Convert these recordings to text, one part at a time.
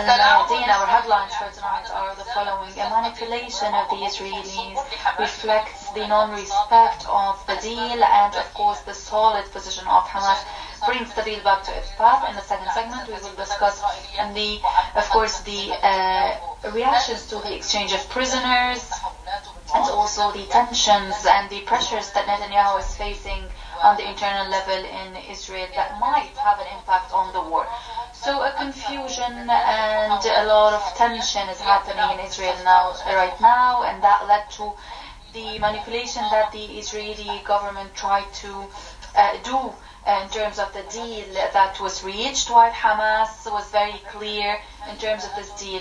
Mayadeen, our headlines for tonight are the following. A manipulation of the Israelis reflects the non-respect of the deal and, of course, the solid position of Hamas brings the deal back to its path. In the second segment, we will discuss the reactions to the exchange of prisoners and also the tensions and the pressures that Netanyahu is facing on the internal level in Israel that might have an impact on the war. So a confusion and a lot of tension is happening in Israel right now, and that led to the manipulation that the Israeli government tried to do in terms of the deal that was reached, while Hamas was very clear in terms of this deal.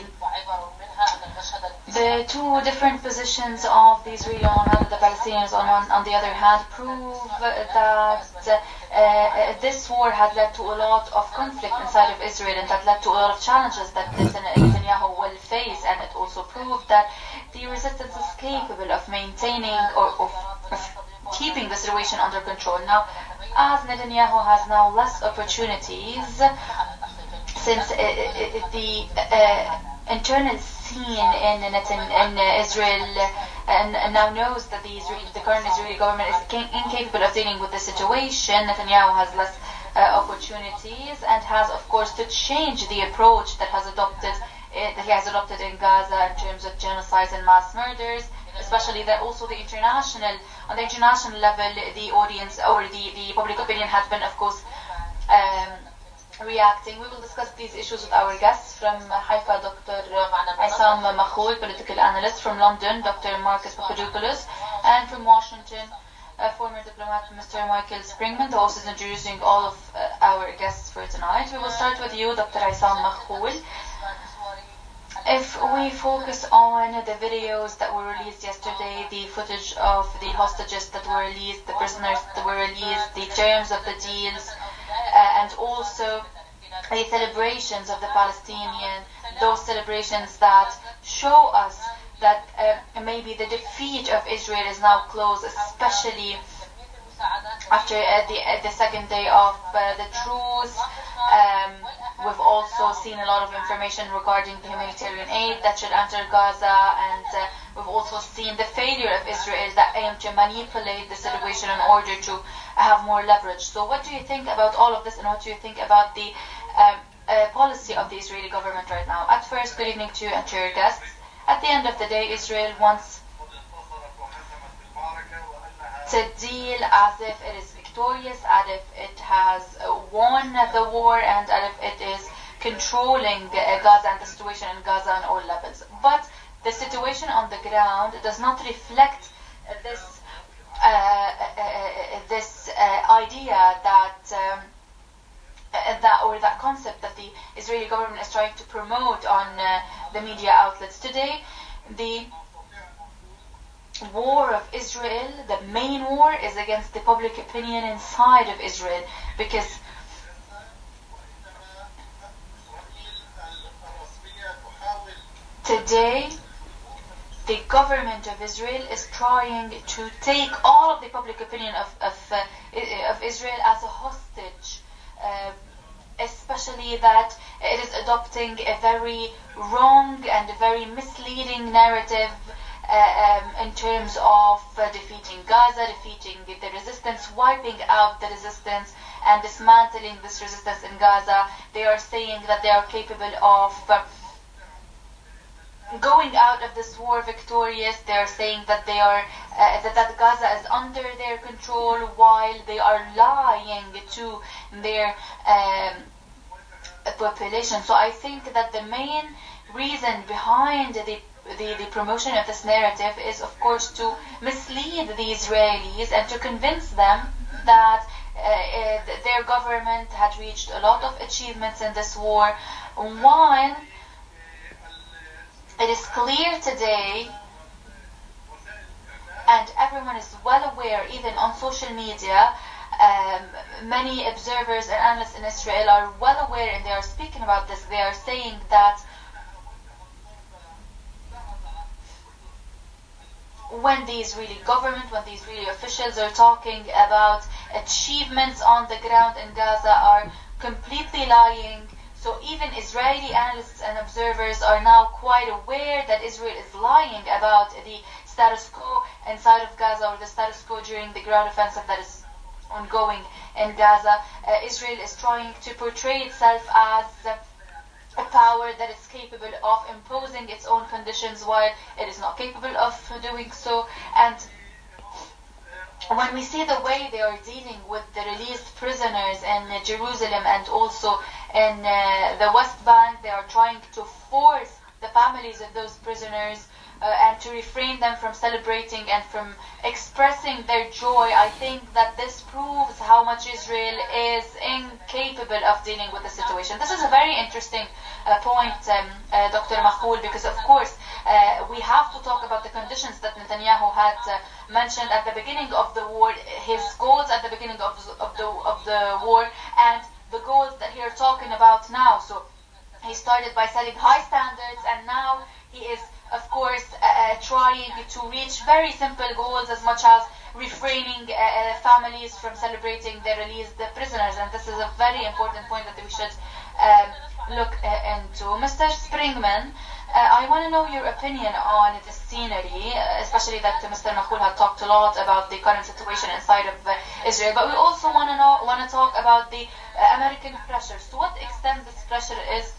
The two different positions of the Israeli on one hand and the Palestinians on the other hand prove that this war had led to a lot of conflict inside of Israel, and that led to a lot of challenges that Netanyahu will face, and it also proved that the resistance is capable of maintaining or of keeping the situation under control. Now, as Netanyahu has now less opportunities, since the internal scene in Israel and now knows that the current Israeli government is incapable of dealing with the situation, Netanyahu has less opportunities and has, of course, to change the approach that he has adopted in Gaza in terms of genocides and mass murders. Especially that also on the international level, the audience or the public opinion has been, of course, reacting. We will discuss these issues with our guests. From Haifa, Dr. Isam Makhoul, political analyst. From London, Dr. Marcus Papadopoulos. And from Washington, former diplomat Mr. Michael Springman. The host is introducing all of our guests for tonight. We will start with you, Dr. Isam Makhoul. If we focus on the videos that were released yesterday, the footage of the hostages that were released, the prisoners that were released, the terms of the deals, and also the celebrations of the Palestinian, those celebrations that show us that maybe the defeat of Israel is now close, especially after the second day of the truce. We've also seen a lot of information regarding the humanitarian aid that should enter Gaza, and we've also seen the failure of Israel that aimed to manipulate the situation in order to have more leverage. So what do you think about all of this, and what do you think about the policy of the Israeli government right now? At first, good evening to you and to your guests. At the end of the day, Israel wants to deal as if it is victorious, as if it has won the war, and as if it is controlling Gaza and the situation in Gaza on all levels. But the situation on the ground does not reflect this idea that concept that the Israeli government is trying to promote on the media outlets today. The war of Israel, the main war, is against the public opinion inside of Israel, because today the government of Israel is trying to take all of the public opinion of Israel as a hostage, especially that it is adopting a very wrong and a very misleading narrative in terms of defeating Gaza, defeating the resistance, wiping out the resistance and dismantling this resistance in Gaza. They are saying that they are capable of going out of this war victorious. They are saying that they are that Gaza is under their control, while they are lying to their population. So I think that the main reason behind the promotion of this narrative is, of course, to mislead the Israelis and to convince them that their government had reached a lot of achievements in this war, while it is clear today, and everyone is well aware, even on social media, many observers and analysts in Israel are well aware, and they are speaking about this. They are saying that when the Israeli government, when the Israeli officials are talking about achievements on the ground in Gaza, are completely lying. So even Israeli analysts and observers are now quite aware that Israel is lying about the status quo inside of Gaza, or the status quo during the ground offensive that is ongoing in Gaza. Israel is trying to portray itself as a power that is capable of imposing its own conditions while it is not capable of doing so. And when we see the way they are dealing with the released prisoners in Jerusalem and also in the West Bank, they are trying to force the families of those prisoners and to refrain them from celebrating and from expressing their joy. I think that this proves how much Israel is incapable of dealing with the situation. This is a very interesting point, Dr. Mahoul, because of course we have to talk about the conditions that Netanyahu had mentioned at the beginning of the war, his goals at the beginning of the war, and the goals that he are talking about now. So he started by setting high standards, and now he is, of course, trying to reach very simple goals, as much as refraining families from celebrating their released prisoners. And this is a very important point that we should look into. Mr. Springman, I want to know your opinion on the scenery, especially that Mr. Mahoul had talked a lot about the current situation inside of Israel, but we also want to talk about the American pressures. To what extent this pressure is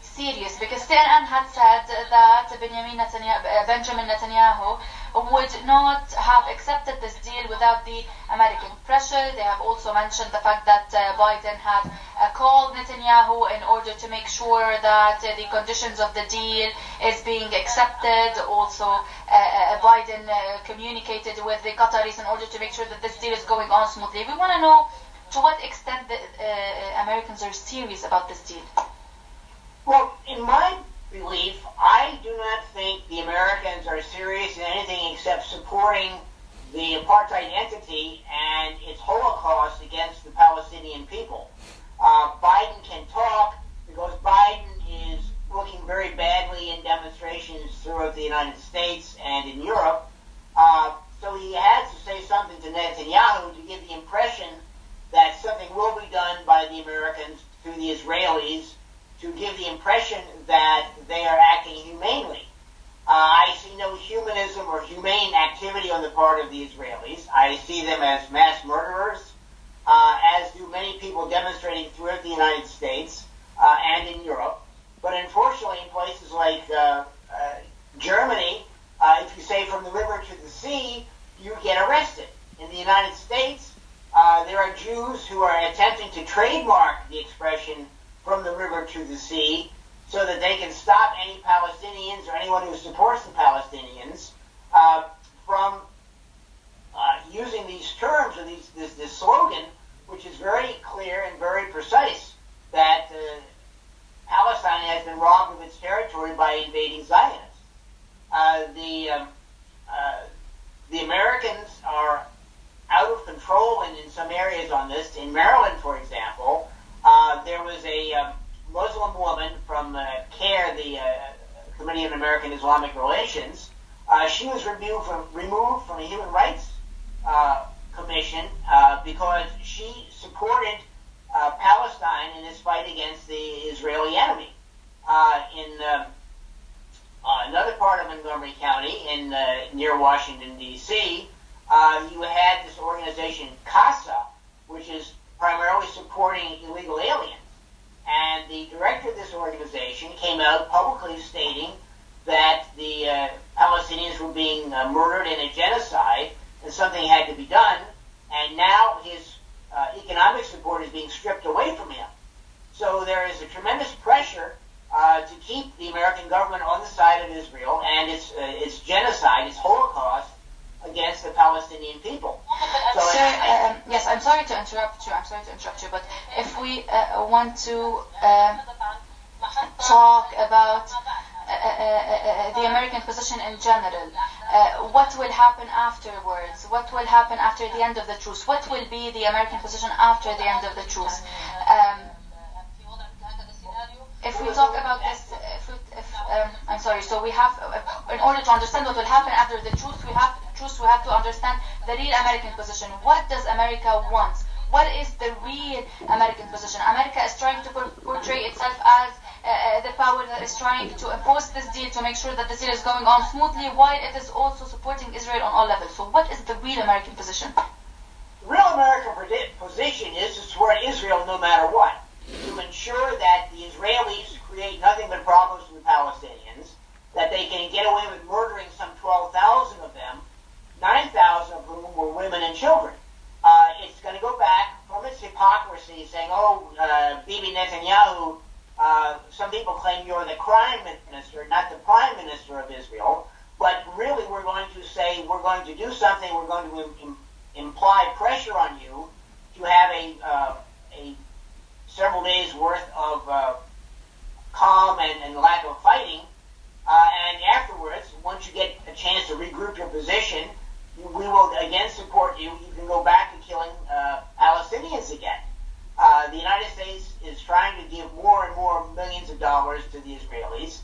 serious? Because CNN had said that Benjamin Netanyahu would not have accepted this deal without the American pressure. They have also mentioned the fact that Biden had called Netanyahu in order to make sure that the conditions of the deal is being accepted. Also, Biden communicated with the Qataris in order to make sure that this deal is going on smoothly. We want to know to what extent the Americans are serious about this deal. Well, in my belief, I do not think the Americans are serious in anything except supporting the apartheid entity and its Holocaust against the Palestinian people. Biden can talk because Biden is looking very badly in demonstrations throughout the United States and in Europe. So he has to say something to Netanyahu to give the impression that something will be done by the Americans to the Israelis, to give the impression that they are acting humanely. I see no humanism or humane activity on the part of the Israelis. I see them as mass murderers, as do many people demonstrating throughout the United States and in Europe. But unfortunately, in places like Germany, if you say from the river to the sea, you get arrested. In the United States, there are Jews who are attempting to trademark the expression from the river to the sea, so that they can stop any Palestinians or anyone who supports the Palestinians from using these terms or this slogan, which is very clear and very precise, that Palestine has been robbed of its territory by invading Zionists. The Americans are out of control in some areas on this. In Maryland, for example, there was a Muslim woman from CARE, the Committee on American Islamic Relations. She was removed from a Human Rights Commission because she supported Palestine in its fight against the Israeli enemy. In another part of Montgomery County, near Washington, D.C., you had this organization, CASA, which is primarily supporting illegal aliens. And the director of this organization came out publicly stating that the Palestinians were being murdered in a genocide and something had to be done. And now his economic support is being stripped away from him. So there is a tremendous pressure to keep the American government on the side of Israel and its genocide, its Holocaust, against the Palestinian people. So yes, I'm sorry to interrupt you. But if we want to talk about the American position in general, what will happen afterwards? What will happen after the end of the truce? What will be the American position after the end of the truce? If we talk about this, I'm sorry. So we have, in order to understand what will happen after the truce, we have to understand the real American position. What does America want? what is the real American position? America is trying to portray itself as the power that is trying to impose this deal to make sure that the deal is going on smoothly, while it is also supporting Israel on all levels. So what is the real American position? The real American position is to support Israel no matter what, to ensure that the Israelis create nothing but problems for the Palestinians, that they can get away with murdering some 12,000 of them, 9,000 of whom were women and children. It's going to go back from its hypocrisy, saying, Bibi Netanyahu, some people claim you're the crime minister, not the prime minister of Israel, but really we're going to say we're going to do something, we're going to imply pressure on you to have a several days worth of calm and lack of fighting, and afterwards, once you get a chance to regroup your position, we will again support you. You can go back to killing Palestinians again. The United States is trying to give more and more millions of dollars to the Israelis,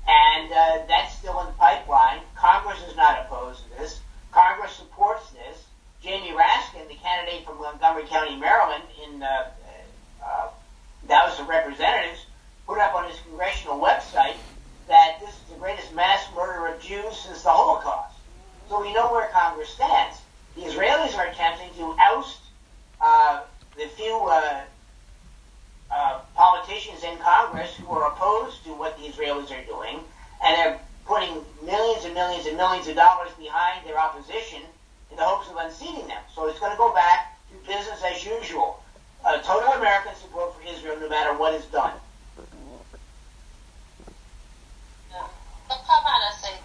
and that's still in the pipeline. Congress is not opposed to this. Congress supports this. Jamie Raskin, the candidate from Montgomery County, Maryland, in the House of Representatives, put up on his congressional website that this is the greatest mass murder of Jews since the Holocaust. So we know where Congress stands. The Israelis are attempting to oust the few politicians in Congress who are opposed to what the Israelis are doing, and they're putting millions and millions and millions of dollars behind their opposition in the hopes of unseating them. So it's going to go back to business as usual. Total American support for Israel no matter what is done.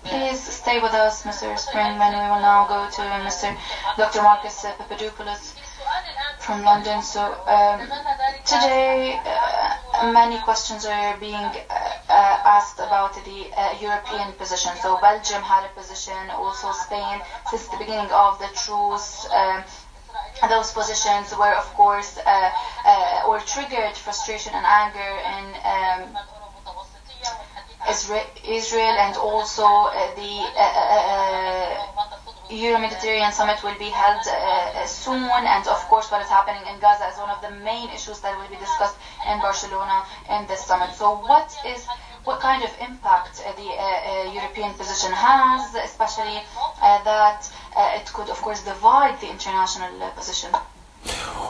Please stay with us, Mr. Springman. We will now go to Mr. Dr. Marcus Papadopoulos from London. So today many questions are being asked about the European position. So Belgium had a position, also Spain, since the beginning of the truce. Those positions were, of course, or triggered frustration and anger in Israel, and also the Euro-Mediterranean summit will be held soon, and of course what is happening in Gaza is one of the main issues that will be discussed in Barcelona in this summit. So what kind of impact the European position has, especially that it could of course divide the international position?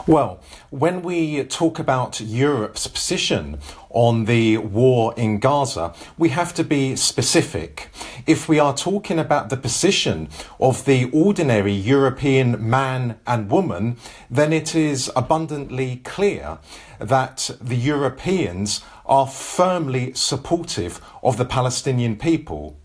Well, when we talk about Europe's position on the war in Gaza, we have to be specific. If we are talking about the position of the ordinary European man and woman, then it is abundantly clear that the Europeans are firmly supportive of the Palestinian people.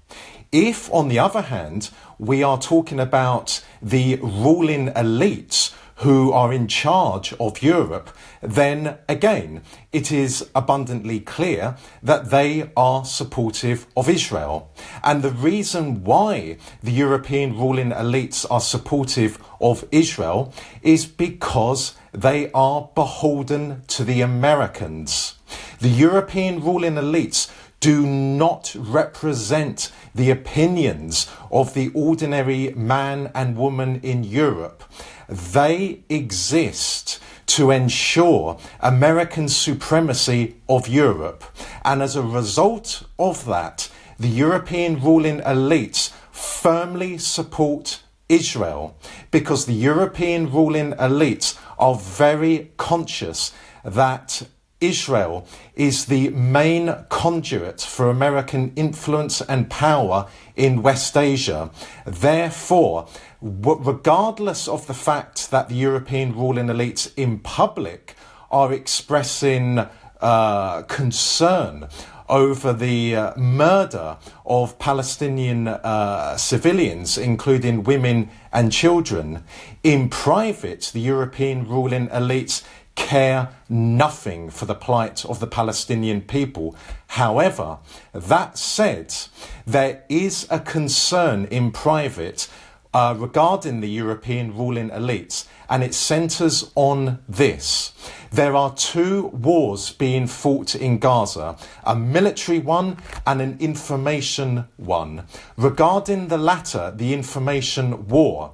If, on the other hand, we are talking about the ruling elites who are in charge of Europe, then again, it is abundantly clear that they are supportive of Israel. And the reason why the European ruling elites are supportive of Israel is because they are beholden to the Americans. The European ruling elites do not represent the opinions of the ordinary man and woman in Europe. They exist to ensure American supremacy of Europe. And as a result of that, the European ruling elites firmly support Israel, because the European ruling elites are very conscious that Israel is the main conduit for American influence and power in West Asia. Therefore, regardless of the fact that the European ruling elites in public are expressing concern over the murder of Palestinian civilians, including women and children, in private, the European ruling elites care nothing for the plight of the Palestinian people. However, that said, there is a concern in private regarding the European ruling elites, and it centres on this. There are two wars being fought in Gaza, a military one and an information one. Regarding the latter, the information war,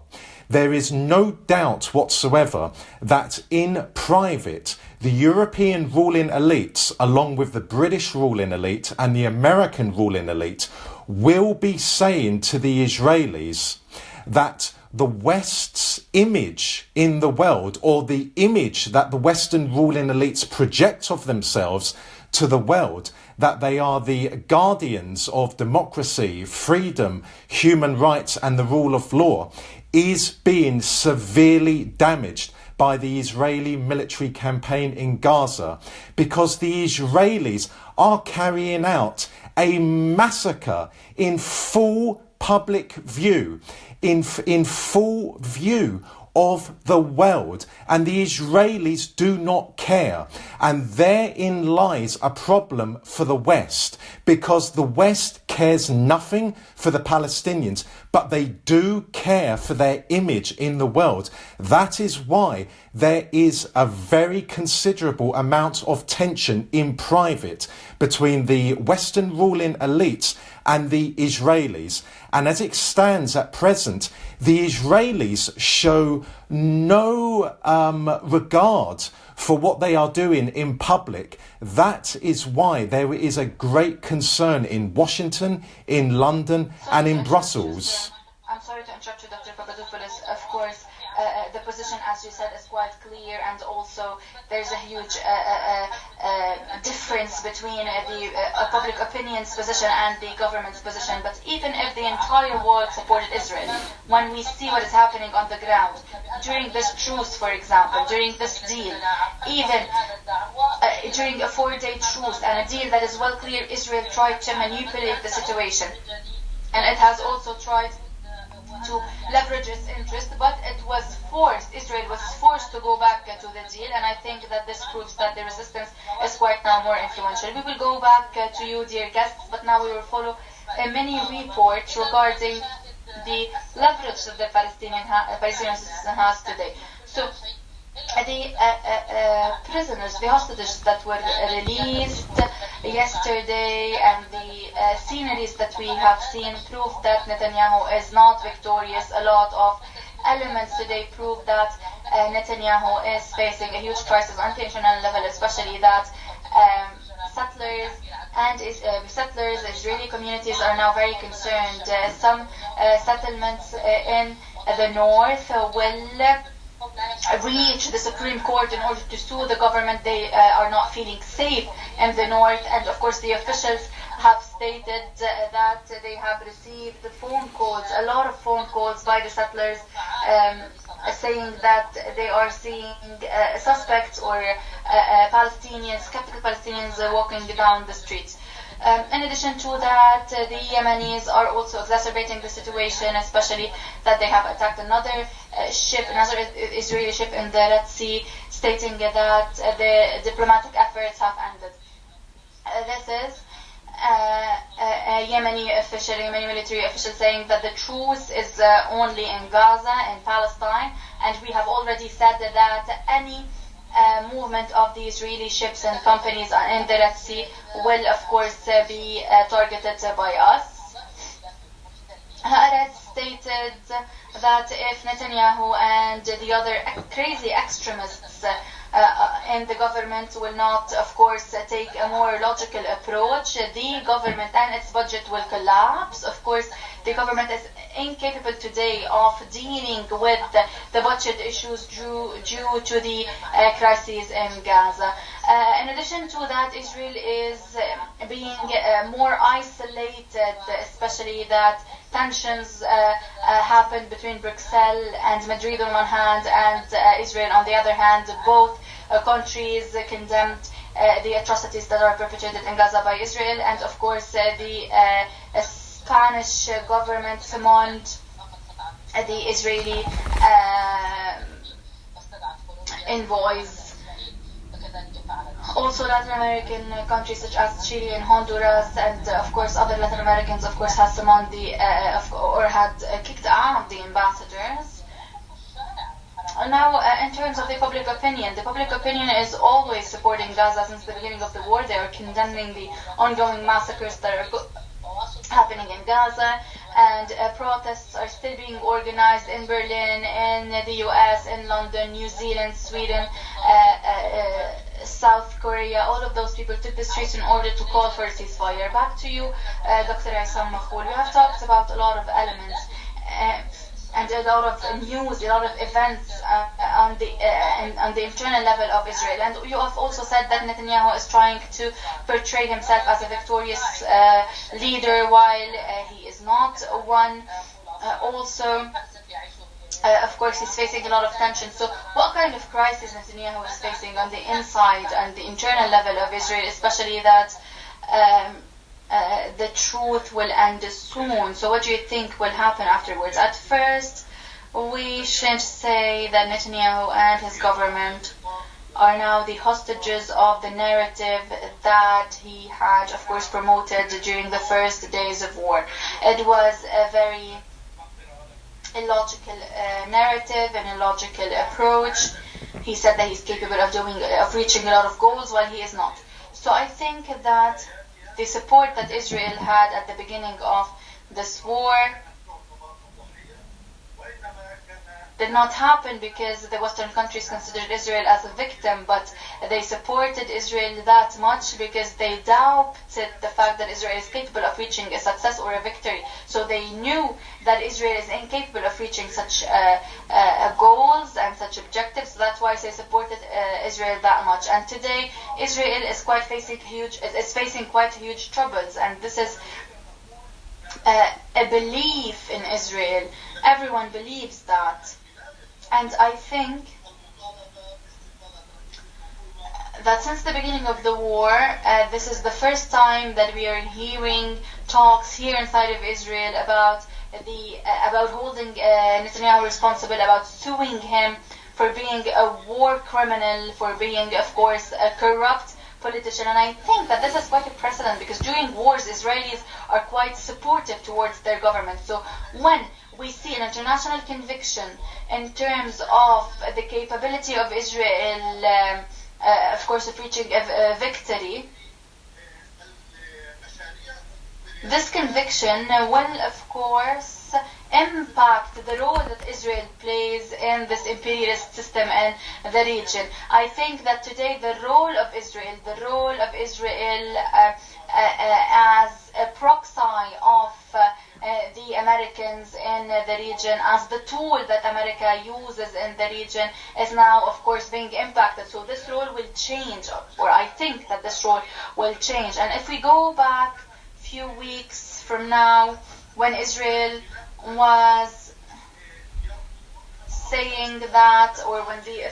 There is no doubt whatsoever that in private, the European ruling elites, along with the British ruling elite and the American ruling elite, will be saying to the Israelis that the West's image in the world, or the image that the Western ruling elites project of themselves to the world, that they are the guardians of democracy, freedom, human rights and the rule of law, is being severely damaged by the Israeli military campaign in Gaza, because the Israelis are carrying out a massacre in full public view, in full view of the world, and the Israelis do not care. And therein lies a problem for the West, because the West cares nothing for the Palestinians, but they do care for their image in the world. That is why there is a very considerable amount of tension in private between the Western ruling elites and the Israelis. And as it stands at present, the Israelis show no regard for what they are doing in public. That is why there is a great concern in Washington, in London and in Brussels. I'm sorry to interrupt you, Dr. Papadopoulos. Of course, the position, as you said, is quite clear, and also there's a huge difference between the public opinion's position and the government's position. But even if the entire world supported Israel, when we see what is happening on the ground, during this truce, for example, during this deal, even during a 4-day truce and a deal that is well clear, Israel tried to manipulate the situation. And it has also tried to leverage its interest, but it was forced, Israel was forced to go back to the deal, and I think that this proves that the resistance is quite now more influential. We will go back to you, dear guests, but now we will follow a mini report regarding the leverage that the Palestinian resistance has today. So, the prisoners, the hostages that were released yesterday, and the sceneries that we have seen prove that Netanyahu is not victorious. A lot of elements today prove that Netanyahu is facing a huge crisis on international level, especially that settlers and Israeli communities are now very concerned. Some settlements in the north will reach the Supreme Court in order to sue the government. They are not feeling safe in the north, and of course the officials have stated that they have received phone calls, a lot of phone calls by the settlers, saying that they are seeing suspects or Palestinians, skeptical Palestinians walking down the streets. In addition to that, the Yemenis are also exacerbating the situation, especially that they have attacked another Israeli ship in the Red Sea, stating that the diplomatic efforts have ended. This is a Yemeni military official saying that the truce is only in Gaza, in Palestine, and we have already said that any movement of the Israeli ships and companies in the Red Sea will, of course, be targeted by us. Haaretz stated that if Netanyahu and the other crazy extremists in the government will not, of course, take a more logical approach, the government and its budget will collapse. Of course, the government is incapable today of dealing with the budget issues due to the crises in Gaza. In addition to that, Israel is being more isolated, especially that tensions happen between Brussels and Madrid on one hand and Israel on the other hand. Both countries condemned the atrocities that are perpetrated in Gaza by Israel, and of course the Spanish government summoned the Israeli envoys. Also, Latin American countries such as Chile and Honduras, and of course other Latin Americans, of course, has summoned or had kicked out the ambassadors. Now, in terms of the public opinion is always supporting Gaza since the beginning of the war. They are condemning the ongoing massacres that are happening in Gaza. and protests are still being organized in Berlin, in the US, in London, New Zealand, Sweden, South Korea. All of those people took the streets in order to call for a ceasefire. Back to you, Dr. Aysam Makhoul. You have talked about a lot of elements and a lot of news, a lot of events on the internal level of Israel. And you have also said that Netanyahu is trying to portray himself as a victorious leader, while he is not one. Of course, he's facing a lot of tension. So what kind of crisis Netanyahu is facing on the inside and the internal level of Israel, especially that the truth will end soon? So what do you think will happen afterwards? At first, we should say that Netanyahu and his government are now the hostages of the narrative that he had, of course, promoted during the first days of war. It was a very illogical narrative, an illogical approach. He said that he's capable of reaching a lot of goals, while he is not. So I think that the support that Israel had at the beginning of this war did not happen because the Western countries considered Israel as a victim, but they supported Israel that much because they doubted the fact that Israel is capable of reaching a success or a victory. So they knew that Israel is incapable of reaching such goals and such objectives. So that's why they supported Israel that much. And today, Israel is facing quite huge troubles, and this is a belief in Israel. Everyone believes that. And I think that since the beginning of the war, this is the first time that we are hearing talks here inside of Israel about holding Netanyahu responsible, about suing him for being a war criminal, for being, of course, a corrupt politician. And I think that this is quite a precedent, because during wars, Israelis are quite supportive towards their government. So when we see an international conviction in terms of the capability of Israel, of course, of reaching a victory, this conviction will, of course, impact the role that Israel plays in this imperialist system in the region. I think that today the role of Israel as a proxy of the Americans in the region, as the tool that America uses in the region, is now, of course, being impacted. So this role will change, or I think that this role will change. And if we go back a few weeks from now, when Israel was saying that, or when the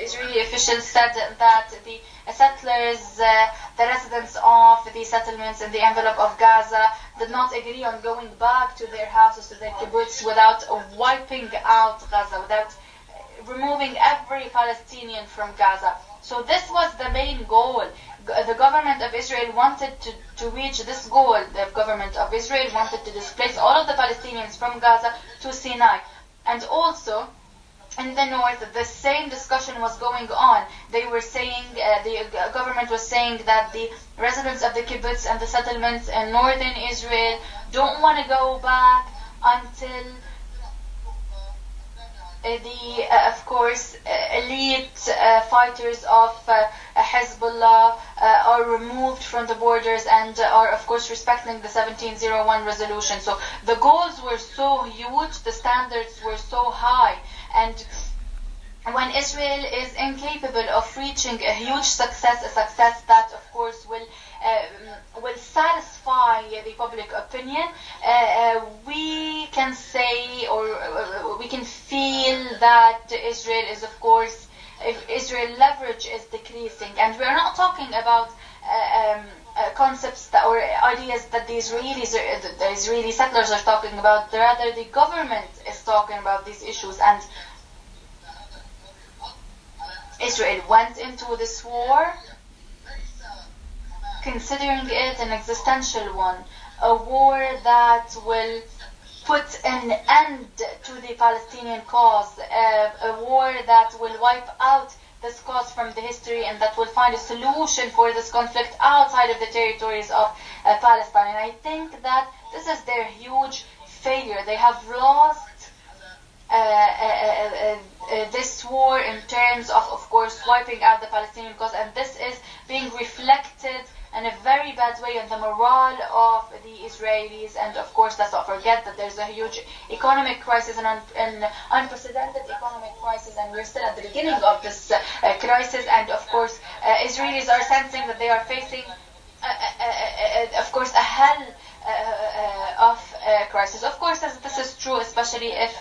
Israeli officials said that the settlers, the residents of the settlements in the envelope of Gaza, did not agree on going back to their houses, to their kibbutz, without wiping out Gaza, without removing every Palestinian from Gaza. So this was the main goal. The government of Israel wanted to reach this goal. The government of Israel wanted to displace all of the Palestinians from Gaza to Sinai. And also, in the north, the same discussion was going on. They were saying, the government was saying that the residents of the kibbutz and the settlements in northern Israel don't want to go back until of course, elite fighters of Hezbollah are removed from the borders and are, of course, respecting the 1701 resolution. So the goals were so huge, the standards were so high. And when Israel is incapable of reaching a huge success, a success that, of course, will satisfy the public opinion, we can say, or we can feel that Israel is, of course, Israel leverage is decreasing. And we're not talking about concepts or ideas that the Israeli settlers are talking about. Rather, the government is talking about these issues. And Israel went into this war considering it an existential one, a war that will put an end to the Palestinian cause, a war that will wipe out this cause from the history, and that will find a solution for this conflict outside of the territories of Palestine. And I think that this is their huge failure. They have lost this war in terms of course, wiping out the Palestinian cause, and this is being reflected in a very bad way on the morale of the Israelis. And of course, let's not forget that there's a huge economic crisis, an unprecedented economic crisis, and we're still at the beginning of this crisis. And of course, Israelis are sensing that they are facing, of course, a hell of crisis. Of course, this is true, especially if,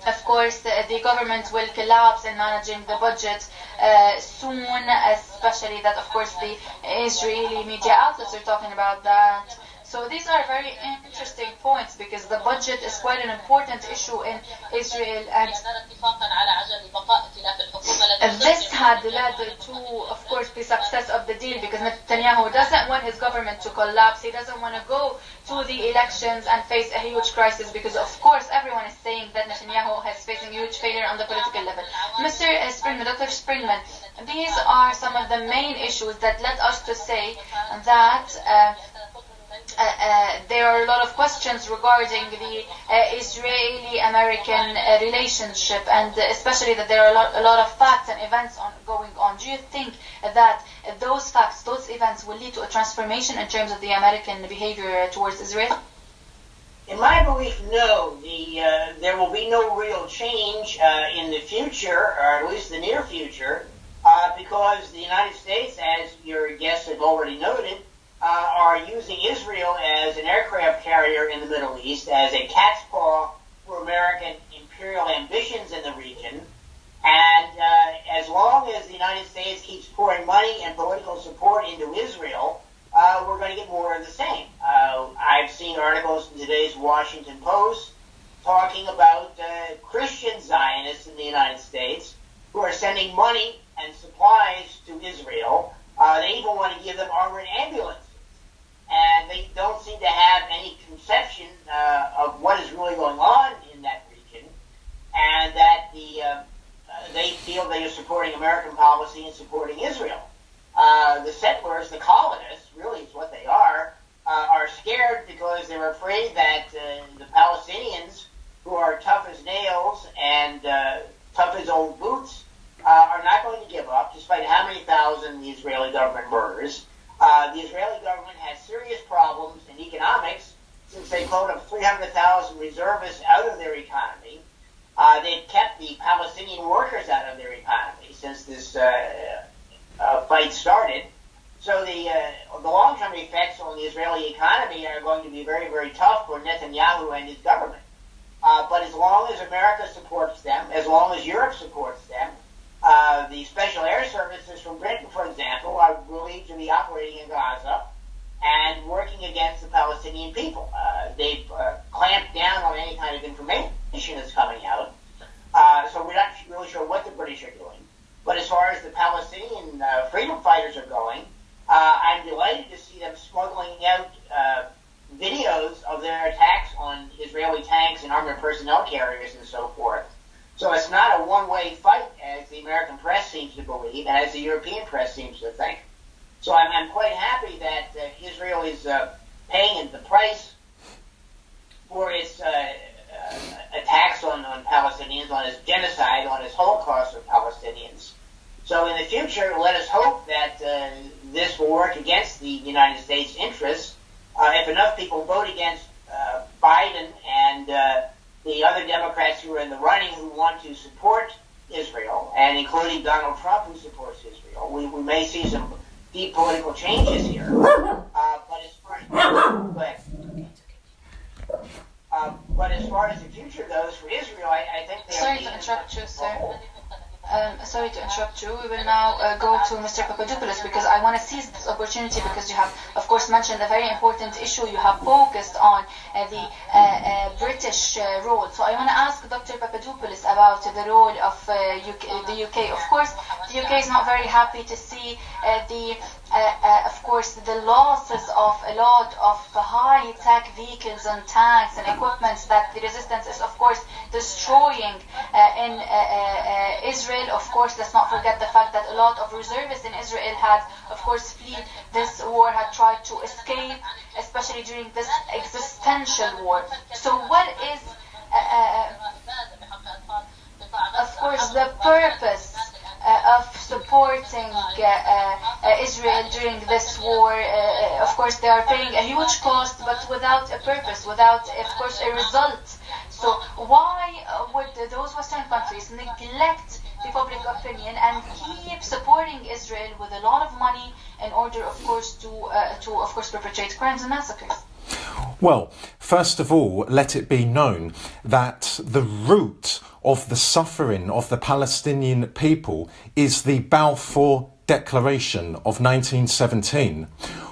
of course, the government will collapse in managing the budget soon, especially that, of course, the Israeli media outlets are talking about that. So these are very interesting points, because the budget is quite an important issue in Israel, and this had led to, of course, the success of the deal, because Netanyahu doesn't want his government to collapse. He doesn't want to go to the elections and face a huge crisis, because, of course, everyone is saying that Netanyahu is facing huge failure on the political level. Mr. Springman, Dr. Springman, these are some of the main issues that led us to say that there are a lot of questions regarding the Israeli-American relationship, and especially that there are a lot of facts and events going on. Do you think that those facts, those events will lead to a transformation in terms of the American behavior towards Israel? In my belief, no. There will be no real change in the future, or at least the near future, because the United States, as your guests have already noted, are using Israel as an aircraft carrier in the Middle East, as a cat's paw for American imperial ambitions in the region. And as long as the United States keeps pouring money and political support into Israel, we're going to get more of the same. I've seen articles in today's Washington Post talking about Christian Zionists in the United States who are sending money and supplies to Israel. They even want to give them armored ambulances. And they don't seem to have any conception of what is really going on in that region, and that they feel they are supporting American policy and supporting Israel. The settlers, the colonists, really is what they are scared because they're afraid that the Palestinians, who are tough as nails and tough as old boots, are not going to give up, despite how many thousand the Israeli government murders. The Israeli government has serious problems in economics since they quoted 300,000 reservists out of their economy. They've kept the Palestinian workers out of their economy since this fight started. So the long-term effects on the Israeli economy are going to be very, very tough for Netanyahu and his government. But as long as America supports them, as long as Europe supports them, the special air services from Britain, for example, are believed to be operating in Gaza and working against the Palestinian people. They've clamped down on any kind of information that's coming out. So we're not really sure what the British are doing. But as far as the Palestinian freedom fighters are going, I'm delighted to see them smuggling out videos of their attacks on Israeli tanks and armored personnel carriers and so forth. So it's not a one-way fight, as the American press seems to believe, and as the European press seems to think. So I'm quite happy that Israel is paying the price for its attacks on Palestinians, on its genocide, on its Holocaust of Palestinians. So in the future, let us hope that this will work against the United States' interests. If enough people vote against Biden and the other Democrats who are in the running who want to support Israel, and including Donald Trump who supports Israel, we may see some deep political changes here. But as far as the future goes for Israel, I think they Sorry to interrupt you, sir. Sorry to interrupt you. We will now go to Mr. Papadopoulos, because I want to seize this opportunity, because you have, of course, mentioned a very important issue. You have focused on the British role. So I want to ask Dr. Papadopoulos about the role of the UK. Of course, the UK is not very happy to see of course, the losses of a lot of high-tech vehicles and tanks and equipment that the resistance is, of course, destroying in Israel. Israel. Of course, let's not forget the fact that a lot of reservists in Israel had, of course, fled this war, had tried to escape, especially during this existential war. So what is, of course, the purpose of supporting Israel during this war? Of course, they are paying a huge cost, but without a purpose, without, of course, a result. So why would those Western countries neglect the public opinion and keep supporting Israel with a lot of money in order, of course, to perpetrate crimes and massacres? Well, first of all, let it be known that the root of the suffering of the Palestinian people is the Balfour Declaration of 1917,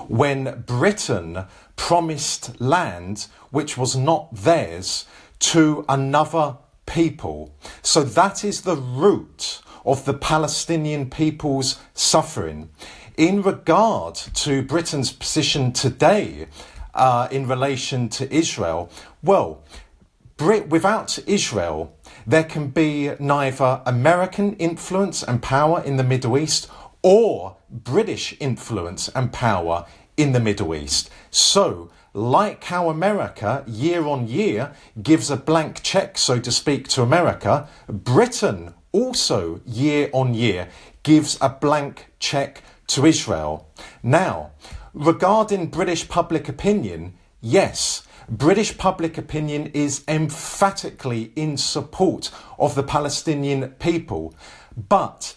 when Britain promised land which was not theirs to another people. So that is the root of the Palestinian people's suffering. In regard to Britain's position today in relation to Israel, well, without Israel, there can be neither American influence and power in the Middle East or British influence and power in the Middle East. So, like how America year on year gives a blank check, so to speak, to America, Britain also year on year gives a blank check to Israel. Now, regarding British public opinion, yes, British public opinion is emphatically in support of the Palestinian people. But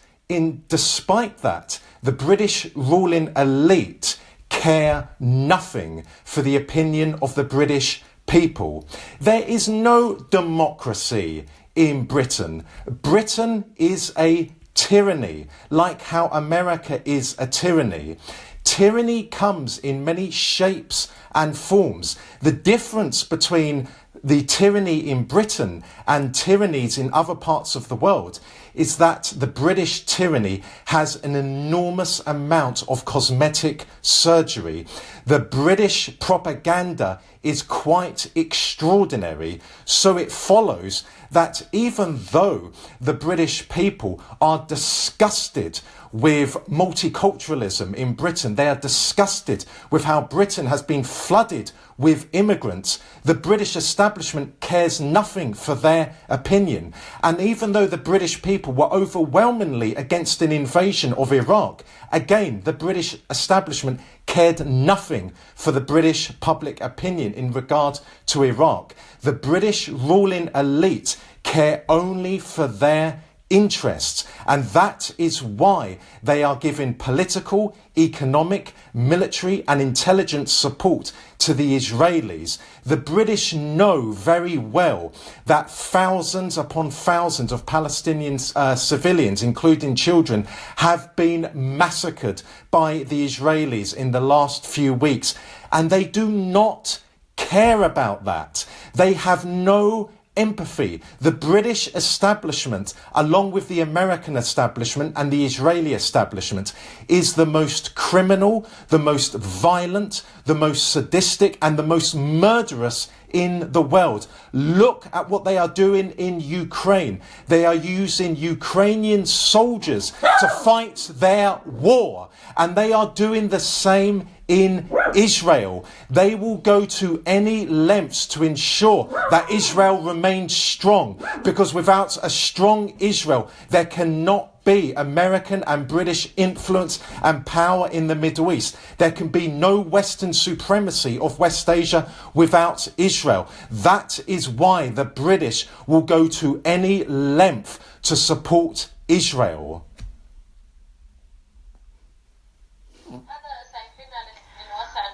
despite that, the British ruling elite care nothing for the opinion of the British people. There is no democracy in Britain. Britain is a tyranny, like how America is a tyranny. Tyranny comes in many shapes and forms. The difference between the tyranny in Britain and tyrannies in other parts of the world is that the British tyranny has an enormous amount of cosmetic surgery. The British propaganda is quite extraordinary. So it follows that even though the British people are disgusted with multiculturalism in Britain, they are disgusted with how Britain has been flooded with immigrants, the British establishment cares nothing for their opinion. And even though the British people were overwhelmingly against an invasion of Iraq, again, the British establishment cared nothing for the British public opinion in regard to Iraq. The British ruling elite care only for their interests, and that is why they are giving political, economic, military and intelligence support to the Israelis. The British know very well that thousands upon thousands of Palestinian civilians, including children, have been massacred by the Israelis in the last few weeks, and they do not care about that. They have no empathy. The British establishment, along with the American establishment and the Israeli establishment, is the most criminal, the most violent, the most sadistic and the most murderous in the world. Look at what they are doing in Ukraine. They are using Ukrainian soldiers to fight their war, and they are doing the same in Israel. They will go to any lengths to ensure that Israel remains strong, because without a strong Israel, there cannot be American and British influence and power in the Middle East. There can be no Western supremacy of West Asia without Israel. That is why the British will go to any length to support Israel.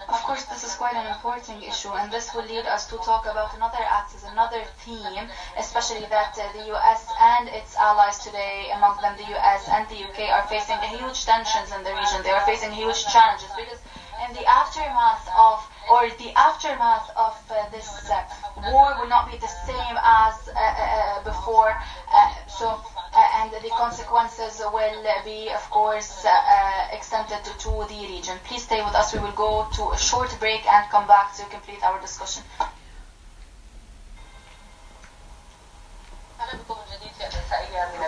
Of course, this is quite an important issue, and this will lead us to talk about another axis, another theme, especially that the US and its allies today, among them the US and the UK, are facing huge tensions in the region. They are facing huge challenges because in the aftermath of this war will not be the same as before. And the consequences will be, of course, extended to the region. Please stay with us. We will go to a short break and come back to complete our discussion.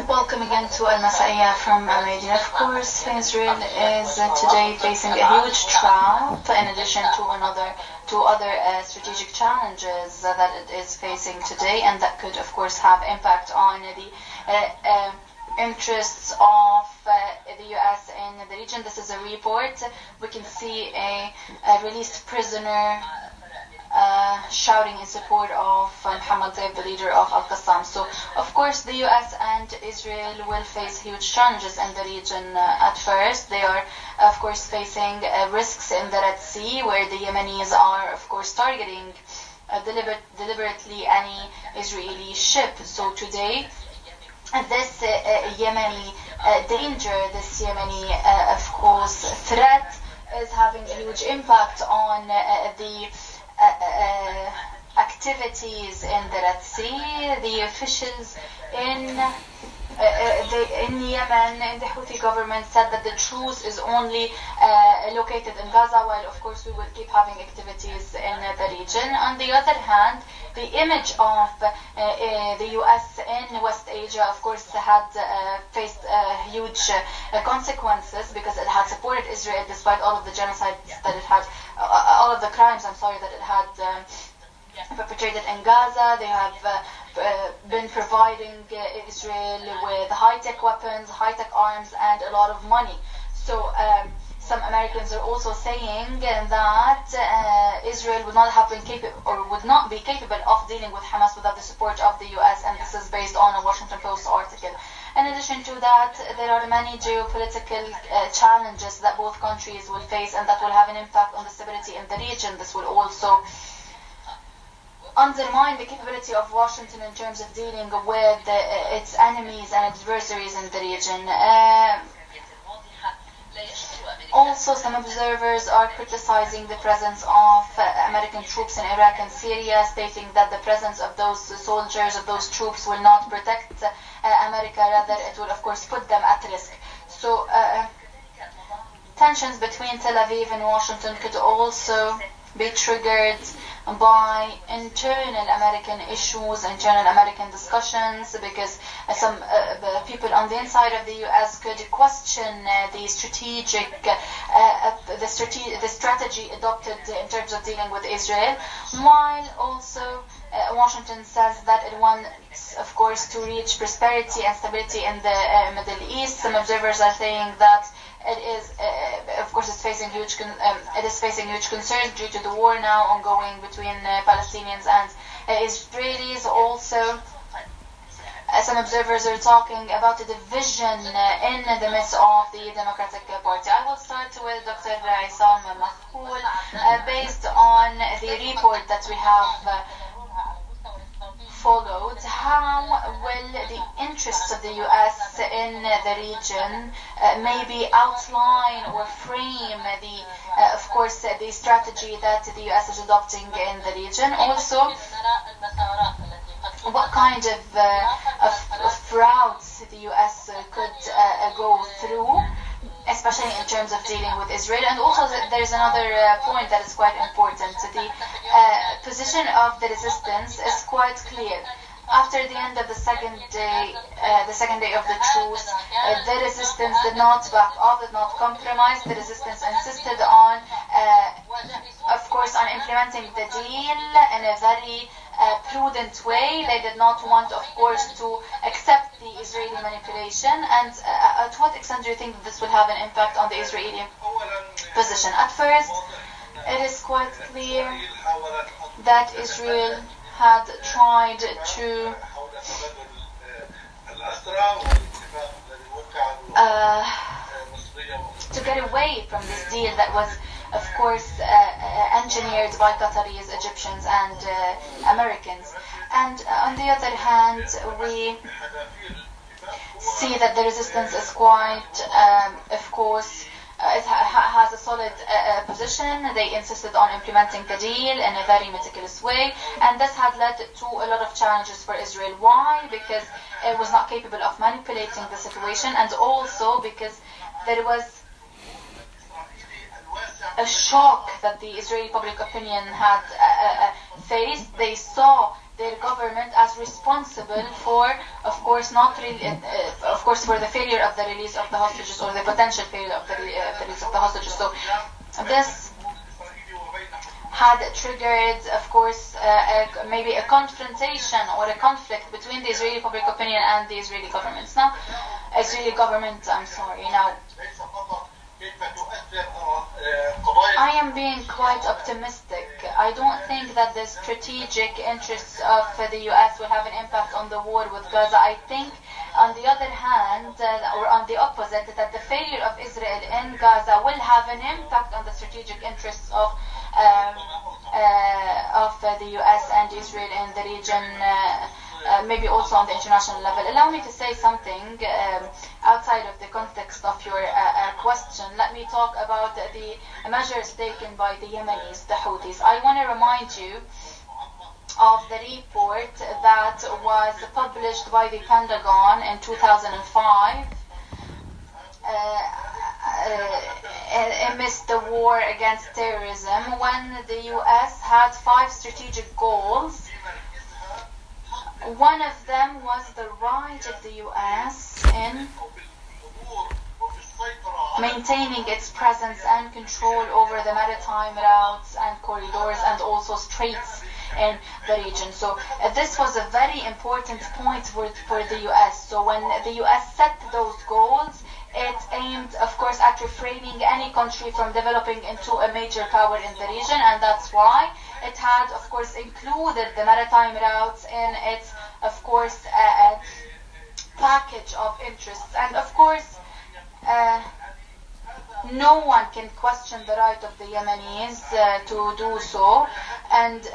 Welcome Welcome again to Al-Masaiya from Mayadeen. Of course, Israel is today facing a huge trap in addition to other strategic challenges that it is facing today, and that could, of course, have impact on the interests of the U.S. in the region. This is a report. We can see a released prisoner shouting in support of Mohammed Deif, the leader of Al-Qassam. So, of course, the US and Israel will face huge challenges in the region. At first, they are, of course, facing risks in the Red Sea, where the Yemenis are, of course, targeting deliberately any Israeli ship. So today, this Yemeni danger, this Yemeni, of course, threat is having a huge impact on the activities in the Red Sea. The officials in Yemen, in the Houthi government, said that the truce is only located in Gaza, while of course we will keep having activities in the region. On the other hand, the image of the US in West Asia, of course, had faced huge consequences, because it had supported Israel despite all of the genocide that it had, all of the crimes, that it had perpetrated in Gaza. They have been providing Israel with high-tech weapons, high-tech arms, and a lot of money. So some Americans are also saying that Israel would not have been capable, or would not be capable of dealing with Hamas without the support of the US, and this is based on a Washington Post article. In addition to that, there are many geopolitical challenges that both countries will face, and that will have an impact on the stability in the region. This will also undermine the capability of Washington in terms of dealing with its enemies and adversaries in the region. Also, some observers are criticizing the presence of American troops in Iraq and Syria, stating that the presence of those soldiers, of those troops, will not protect America, rather it will, of course, put them at risk. So tensions between Tel Aviv and Washington could also be triggered by internal American issues, internal American discussions, because some people on the inside of the US could question the strategy adopted in terms of dealing with Israel, while also Washington says that it wants, of course, to reach prosperity and stability in the Middle East. Some observers are saying that it is, of course, it is facing huge concerns due to the war now ongoing between Palestinians and Israelis. Also, some observers are talking about a division in the midst of the Democratic Party. I will start with Dr. Isam Mahfoul. Based on the report that we have followed, how will the interests of the US in the region maybe outline or frame the, of course, the strategy that the US is adopting in the region? Also, what kind of routes the US could go through, especially in terms of dealing with Israel? And also, there's another point that is quite important. The position of the resistance is quite clear. After the end of the second day of the truce, the resistance did not back off, did not compromise. The resistance insisted on, of course, on implementing the deal in a very prudent way. They did not want, of course, to accept the Israeli manipulation. And to what extent do you think that this will have an impact on the Israeli position? At first, it is quite clear that Israel had tried to get away from this deal that was, of course, engineered by Qataris, Egyptians, and Americans. And on the other hand, we see that the resistance is quite, of course, it has a solid position. They insisted on implementing the deal in a very meticulous way, and this had led to a lot of challenges for Israel. Why? Because it was not capable of manipulating the situation, and also because there was a shock that the Israeli public opinion had faced. They saw their government as responsible for, of course, of course, for the failure of the release of the hostages, or the potential failure of the release of the hostages. So this had triggered, of course, maybe a confrontation or a conflict between the Israeli public opinion and the Israeli government. Now, Now, I am being quite optimistic. I don't think that the strategic interests of the US will have an impact on the war with Gaza. I think, on the other hand, or on the opposite, that the failure of Israel in Gaza will have an impact on the strategic interests of the US and Israel in the region, maybe also on the international level. Allow me to say something outside of the context of your question. Let me talk about the measures taken by the Yemenis, the Houthis. I want to remind you of the report that was published by the Pentagon in 2005 amidst the war against terrorism, when the US had 5 strategic goals. One of them was the right of the US in maintaining its presence and control over the maritime routes and corridors and also straits in the region. So this was a very important point for the US. So when the US set those goals, it aimed, of course, at refraining any country from developing into a major power in the region, and that's why it had, of course, included the maritime routes in its, of course, package of interests. And, of course, no one can question the right of the Yemenis to do so, and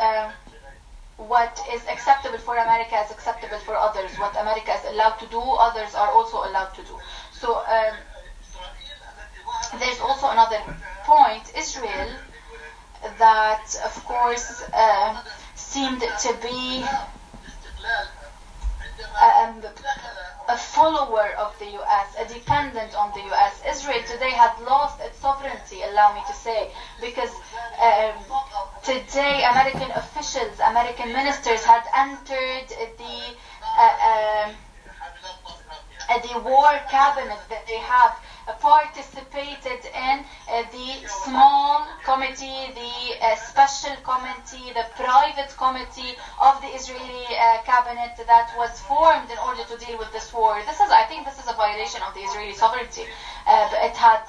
what is acceptable for America is acceptable for others. What America is allowed to do, others are also allowed to do. So there's also another point, Israel, that of course seemed to be a follower of the US, a dependent on the US. Israel today had lost its sovereignty, allow me to say, because today American officials, American ministers had entered the war cabinet, that they have participated in the small committee, the special committee, the private committee of the Israeli cabinet that was formed in order to deal with this war. I think this is a violation of the Israeli sovereignty. It had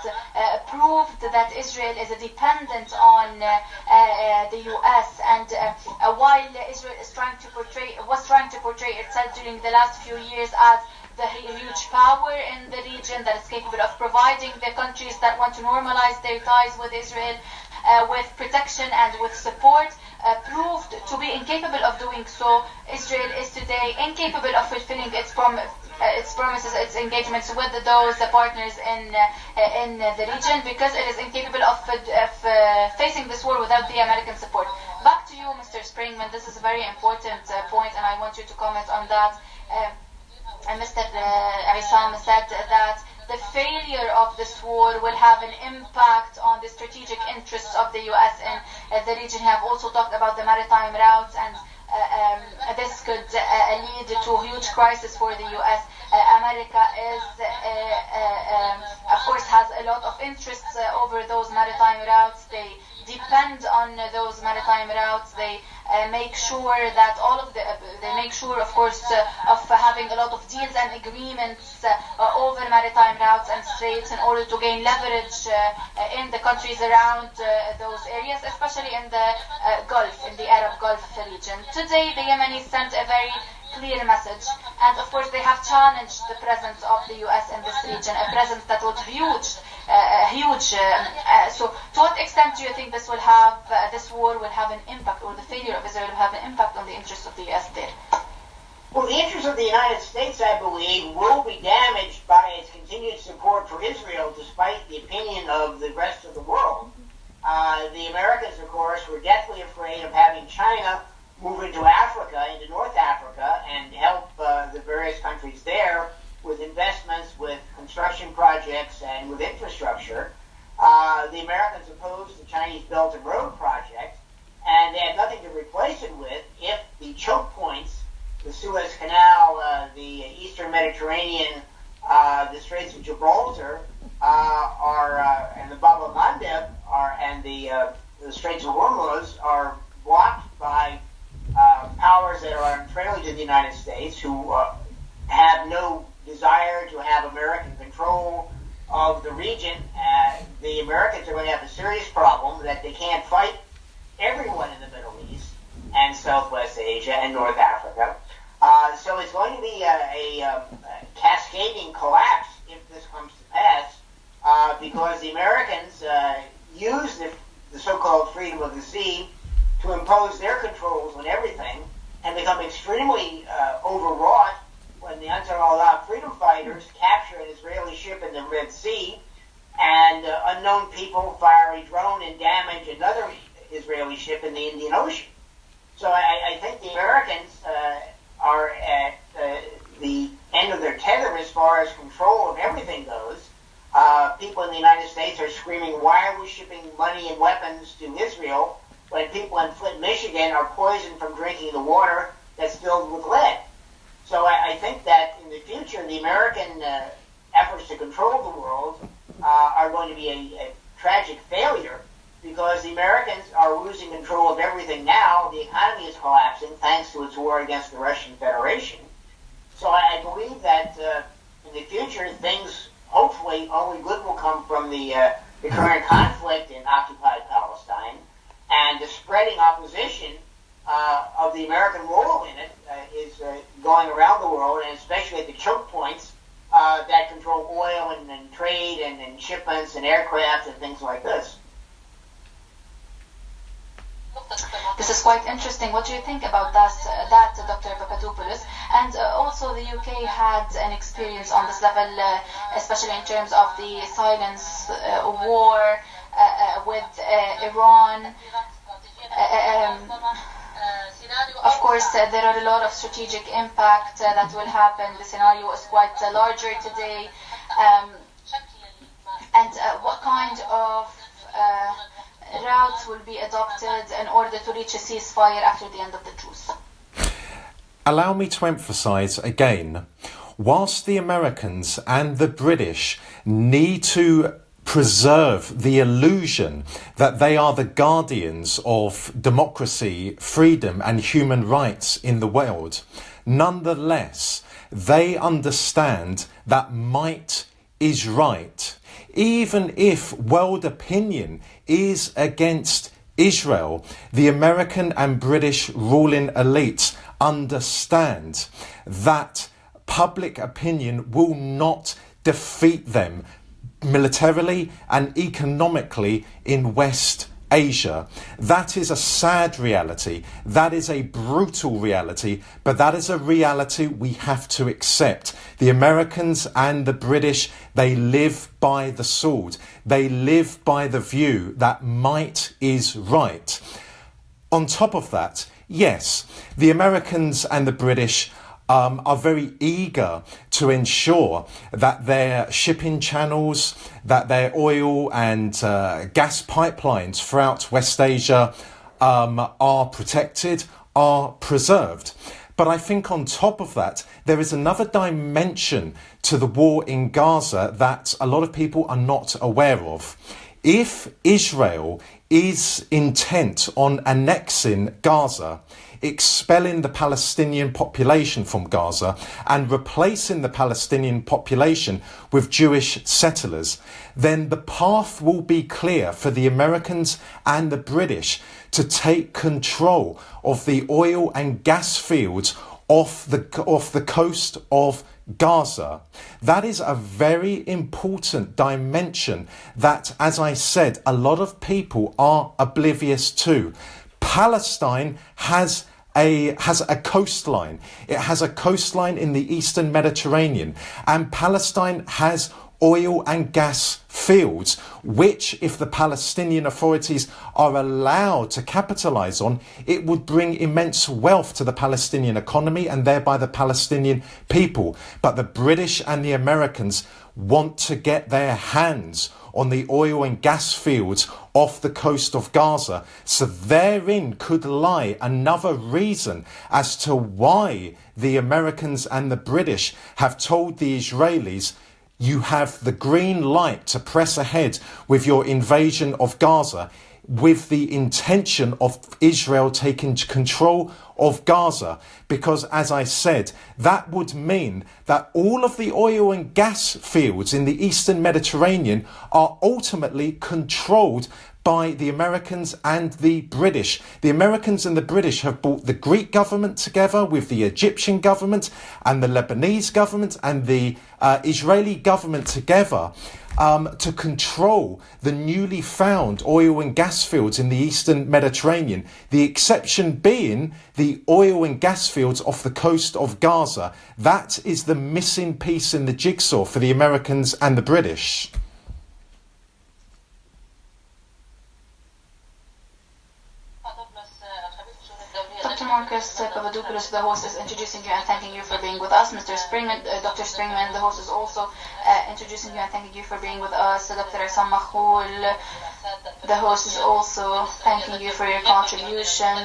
proved that Israel is a dependent on the US, and while Israel was trying to portray itself during the last few years as the huge power in the region that is capable of providing the countries that want to normalize their ties with Israel with protection and with support, proved to be incapable of doing so. Israel is today incapable of fulfilling its promises, its engagements with those partners in the region, because it is incapable of facing this war without the American support. Back to you, Mr. Springman. This is a very important point, and I want you to comment on that. Mr. Isam said that the failure of this war will have an impact on the strategic interests of the US in the region. We have also talked about the maritime routes, and this could lead to a huge crisis for the US. America of course, has a lot of interests over those maritime routes. They depend on those maritime routes. They make sure that they make sure, of course, of having a lot of deals and agreements over maritime routes and straits in order to gain leverage in the countries around those areas, especially in the Gulf, in the Arab Gulf region. Today, the Yemenis sent a very clear message, and of course they have challenged the presence of the US in this region, a presence that was huge. So to what extent do you think this war will have an impact, or the failure of Israel will have an impact on the interests of the US there? Well, the interests of the United States, I believe, will be damaged by its continued support for Israel, despite the opinion of the rest of the world. The Americans, of course, were deathly afraid of having China move into Africa, into North Africa, and help the various countries there with investments, with construction projects, and with infrastructure. The Americans opposed the Chinese Belt and Road project, and they had nothing to replace it with if the choke point the Eastern Mediterranean, the Straits of Gibraltar, and the Bab el-Mandeb and the Straits of Hormuz are blocked by powers that are unfriendly to the United States, who have no desire to have American control of the region. The Americans are going to have a serious problem that they can't fight everyone in the Middle East and Southwest Asia and North Africa. So it's going to be a cascading collapse if this comes to pass, because the Americans use the so-called freedom of the sea to impose their controls on everything, and become extremely overwrought when the Ansar Allah freedom fighters capture an Israeli ship in the Red Sea, and unknown people fire a drone and damage another Israeli ship in the Indian Ocean. So I think the Americans are at the end of their tether as far as control of everything goes. People in the United States are screaming, why are we shipping money and weapons to Israel when people in Flint, Michigan are poisoned from drinking the water that's filled with lead? So I think that in the future, the American efforts to control the world are going to be a tragic failure, because the Americans are losing control of everything now. The economy is collapsing thanks to its war against the Russian Federation. So I believe that in the future, things, hopefully, only good will come from the current conflict in occupied Palestine, and the spreading opposition of the American role in it is going around the world, and especially at the choke points that control oil and trade and shipments and aircraft and things like this. This is quite interesting. What do you think about that, Dr. Papadopoulos? And also the UK had an experience on this level, especially in terms of the silence war with Iran. Of course, there are a lot of strategic impact that will happen. The scenario is quite larger today. And what kind of routes will be adopted in order to reach a ceasefire after the end of the truce? Allow me to emphasise again, whilst the Americans and the British need to preserve the illusion that they are the guardians of democracy, freedom and human rights in the world, nonetheless, they understand that might is right. Even if world opinion is against Israel, the American and British ruling elites understand that public opinion will not defeat them militarily and economically in West Asia. That is a sad reality. That is a brutal reality, but that is a reality we have to accept. The Americans and the British, they live by the sword. They live by the view that might is right. On top of that, yes, the Americans and the British are very eager to ensure that their shipping channels, that their oil and gas pipelines throughout West Asia are protected, are preserved. But I think on top of that, there is another dimension to the war in Gaza that a lot of people are not aware of. If Israel is intent on annexing Gaza, expelling the Palestinian population from Gaza and replacing the Palestinian population with Jewish settlers, then the path will be clear for the Americans and the British to take control of the oil and gas fields off the coast of Gaza. That is a very important dimension that, as I said, a lot of people are oblivious to. Palestine has a coastline. It has a coastline in the Eastern Mediterranean, and Palestine has oil and gas fields, which, if the Palestinian authorities are allowed to capitalize on, it would bring immense wealth to the Palestinian economy and thereby the Palestinian people. But the British and the Americans want to get their hands on the oil and gas fields off the coast of Gaza. So therein could lie another reason as to why the Americans and the British have told the Israelis, you have the green light to press ahead with your invasion of Gaza, with the intention of Israel taking control of Gaza. Because, as I said, that would mean that all of the oil and gas fields in the Eastern Mediterranean are ultimately controlled by the Americans and the British. The Americans and the British have brought the Greek government together with the Egyptian government and the Lebanese government and the Israeli government together to control the newly found oil and gas fields in the Eastern Mediterranean. The exception being the oil and gas fields off the coast of Gaza. That is the missing piece in the jigsaw for the Americans and the British. Dr. Marcus Papadopoulos, the host, is introducing you and thanking you for being with us. Dr. Springman, the host, is also introducing you and thanking you for being with us. Dr. Isam Makhul, the host, is also thanking you for your contribution.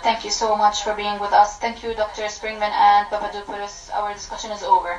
Thank you so much for being with us. Thank you, Dr. Springman and Papadopoulos. Our discussion is over.